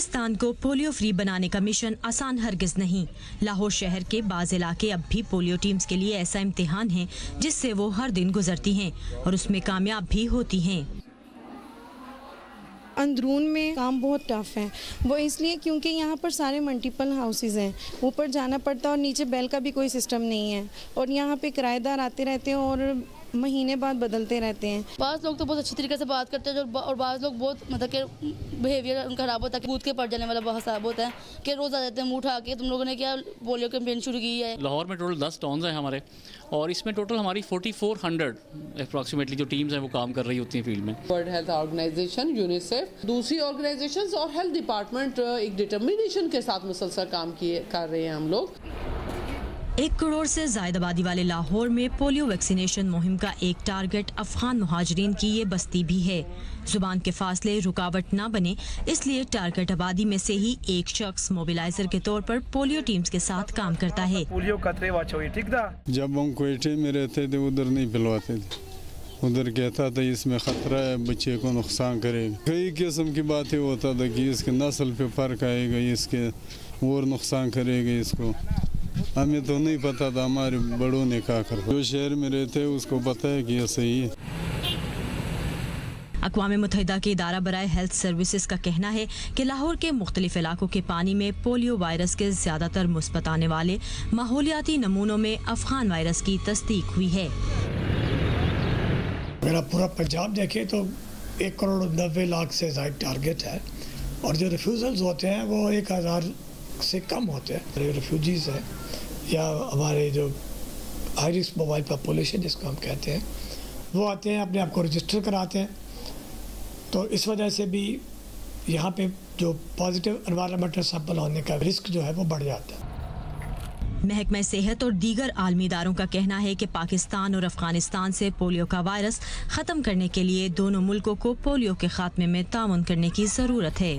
पाकिस्तान को polio free बनाने का मिशन आसान हरगिज नहीं। लाहौर शहर के बाज़ इलाके अब भी पोलियो टीम्स के लिए ऐसा इम्तिहान है जिससे वो हर दिन गुजरती हैं और उसमें कामयाब भी होती हैं। अंदरून में काम बहुत टफ है, वो इसलिए क्योंकि यहाँ पर सारे मल्टीपल हाउसेस हैं, ऊपर जाना पड़ता है और नीचे बेल का भी कोई सिस्टम नहीं है और यहाँ पे किराएदार आते रहते हैं और महीने बाद बदलते रहते हैं। बाज़ लोग तो बहुत अच्छी तरीके से बात करते हैं और बाज़ लोग बहुत मतलब कि बिहेवियर उनका खराब होता है, कूद के पड़ जाने वाला बहुत खराब होता है कि रोज़ आ जाते हैं मुँह उठा के तुम लोगों ने क्या पोलियो कैंपेन शुरू की है। लाहौर में टोटल 10 टाउन्स हैं हमारे और इसमें टोटल हमारी 4400 अप्रॉक्सीमेटली जो टीम्स हैं वो काम कर रही होती हैं फील्ड में। वर्ल्ड हेल्थ ऑर्गेनाइजेशन, यूनिसेफ, दूसरी ऑर्गेनाइजेशंस और हेल्थ डिपार्टमेंट एक डिटर्मिनेशन के साथ मुसलसल काम कर रहे हैं हम लोग। 1 करोड़ से ज़ायद आबादी वाले लाहौर में पोलियो वैक्सीनेशन मुहिम का एक टारगेट अफगान मुहाजिरीन की ये बस्ती भी है। जुबान के फासले रुकावट ना बने इसलिए टारगेट आबादी में से ही एक शख्स मोबिलाइजर के तौर पर पोलियो टीम्स के साथ काम करता है। पोलियो खतरे वाचो ठीक था। जब हम क्वेटे में रहते थे उधर नहीं पिलवाते थे, उधर कहता था इसमें खतरा है, बच्चे को नुकसान करेगा। कई किस्म की बातें होता था कि इसके नस्ल पे फर्क आएगा, इसके और नुकसान करेगा इसको। हमें तो नहीं पता था, हमारे बड़ों ने कहा कर। जो शहर में रहते हैं उसको पता है कि यह सही है। अक़वाम मुत्तहिदा के इदारा बराए हेल्थ सर्विसेज का कहना है कि लाहौर के मुख्तलिफ इलाकों के पानी में पोलियो वायरस के ज़्यादातर मुस्बत आने वाले माहौलियाती नमूनों में अफगान वायरस की तस्दीक हुई है। अगर आप पूरा पंजाब देखें तो 1 करोड़ 90 लाख से ज़ायद टारगेट है और जो रिफ्यूज़ल्स होते हैं वो 1000 से कम होते हैं। रिफ्यूजीज़ हैं या हमारे जो हाई रिस्क मोबाइल पॉपुलेशन जिसको हम कहते हैं, वो आते हैं, अपने आप को रजिस्टर कराते हैं, तो इस वजह से भी यहाँ पे जो पॉजिटिव एनवायरनमेंटल सैंपल होने का रिस्क जो है वो बढ़ जाता है। महकमा सेहत और दीगर आलमी इदारों का कहना है कि पाकिस्तान और अफगानिस्तान से पोलियो का वायरस ख़त्म करने के लिए दोनों मुल्कों को पोलियो के खात्मे में ताउन करने की ज़रूरत है।